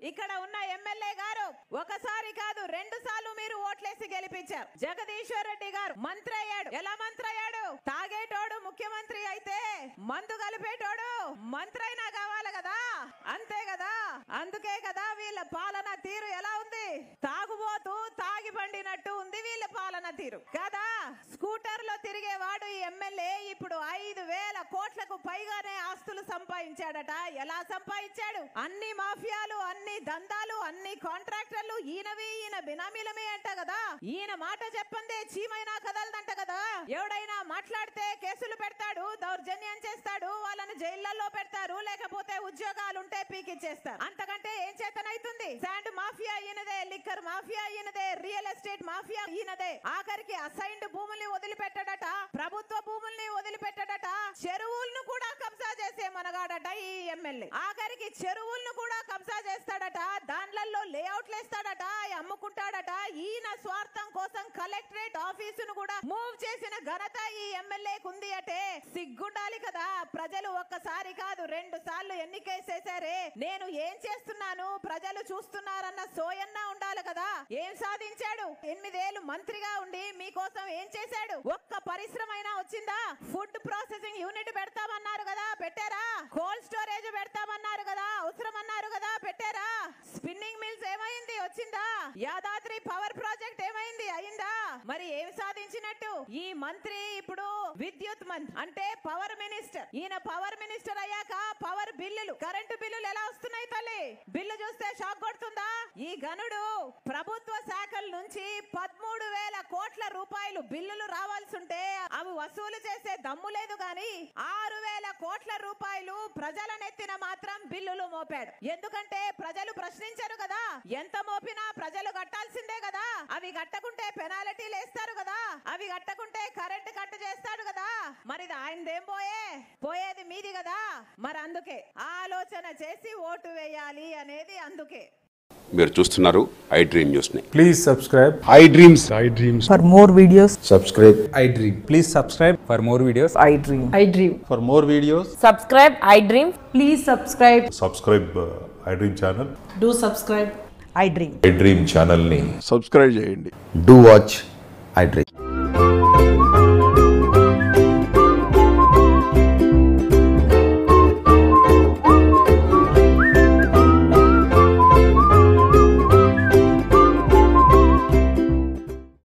ఇక్కడ ఉన్న ఎమ్మెల్యే గారు ఒకసారి కాదు 2 సార్లు మీరు ఓట్లేసి గెలిపించారు. జగదీశ్వర్ రెడ్డి గారు మంత్రి అయ్యాడు. ఎలా మంత్రి అయ్యాడు? తాగేటోడు ముఖ్యమంత్రి అయితే మందు కలిపేటోడు మంత్రి అయినా కావాలి కదా, అంతే కదా. అందుకే కదా వీళ్ళ పాలన తీరు ఎలా ఉంది? తాగుబోతూ తాగి పండినట్టు ఉంది వీళ్ళ పాలన తీరు కదా. స్కూటర్ లో తిరిగేవాడు ఈ ఎమ్మెల్యే ఇప్పుడు 5,000 కోట్లకు పైగానే ఆస్తులు సంపాదించాడట. ఎలా సంపాదించాడు? అన్ని మాఫియాలు, అన్ని దందాలు, అన్ని కాంట్రాక్టర్లు ఈయనవి, ఈయన బినామీలమే అంట కదా. ఈయన మాట చెప్పందే చీమైనా కదలదంట కదా. ఎవడైనా మాట్లాడితే కేసులు పెడతాడు, దౌర్జన్యం చేస్తాడు, వాళ్ళని జైళ్లలో పెడతారు, లేకపోతే ఉద్యోగాలుంటే పీకిచ్చేస్తారు. అంతకంటే ఏం చేతనైతుంది? శాండ్ మాఫియా ఈయనదే, లిక్కర్ మాఫియా ఈయనదే, రియల్ ఎస్టేట్ మాఫియా ఈయనదే. ఆఖరికి అసైన్డ్ భూముల్ని వదిలిపెట్టాడట, ప్రభుత్వ భూముల్ని వదిలిపెట్టాడట, చెరువులను కూడా కబ్జా చేసే మనగాడట ఈ ఎమ్మెల్యే. ఆఖరికి చెరువులను కూడా కబ్జా చేస్తాడట, దాండ్లలో లేఅవుట్లు వేస్తాడట, అమ్ముకుంటాడట. ఈయన స్వార్థం కోసం కలెక్టరేట్ ఆఫీసును కూడా మూవ్ చేసిన ఘనత ఈ ఎమ్మెల్యేకు ఉంది అంటే సిగ్గుండాలి కదా. ప్రజలు ఒక్కసారి కాదు 2 సార్లు ఎన్నికేసేసారే, నేను ఏం చేస్తున్నాను ప్రజలు చూస్తున్నారన్న సోయన్న ఉండాలి కదా. ఏం సాధించాడు? 8 ఏళ్లు మంత్రిగా ఉండి మీకోసం ఏం చేశాడు? ఒక్క పరిశ్రమ అయినా వచ్చిందా? ఫుడ్ ప్రాసెసింగ్ యూనిట్ పెడతామన్నారు కదా, పెట్టారా? కోల్డ్ స్టోరేజ్ పెడతామన్నారు కదా, అవసరం అన్నారు కదా, పెట్టారా? స్పిన్నింగ్ మిల్స్ ఏమైంది? వచ్చిందా? యాదాద్రి పవర్ ప్రాజెక్ట్ ఏమైంది? అయిందా? మరి ఏమి సాధించినట్టు? ఈ మంత్రి ఇప్పుడు విద్యుత్ మంత్రి అంటే పవర్ మినిస్టర్. ఈయన పవర్ మినిస్టర్ అయ్యాక పవర్ బిల్లులు, కరెంటు బిల్లులు ఎలా వస్తున్నాయి తల్లి? బిల్లు చూస్తే షాక్ కొడుతుందా? ఈ గనుడు ప్రభుత్వ శాఖల నుంచి 13,000 కోట్ల రూపాయలు బిల్లులు రావాల్సి ఉంటే అవి వసూలు చేసే దమ్ము లేదు గాని 6,000 కోట్ల రూపాయలు ప్రజల నెత్తిన మాత్రం బిల్లులు మోపాడు. ఎందుకంటే ప్రజలు ప్రశ్నించారు కదా, ఎంత మోపినా ప్రజలు కట్టాల్సిందే కదా. అవి కట్టకుంటే పెనాల్టీలు వేస్తారు కదా, అవి కట్టకుంటే కరెంటు కట్ చేస్తాడు కదా. మరి ఆయనదేం పోయేది మీది కదా. మరి అందుకే ఆలోచన చేసి ఓటు వేయాలి అనేది. అందుకే మీరు చూస్తున్నారు ఐ డ్రీమ్ న్యూస్ ని. Please subscribe I dreams. For more videos subscribe I dream. Please subscribe for more videos. I dream. For more videos, Subscribe, I dream. Please subscribe. Subscribe I dream channel. Do subscribe. I dream. I dream ఛానల్ని subscribe చేయండి. do watch I dream.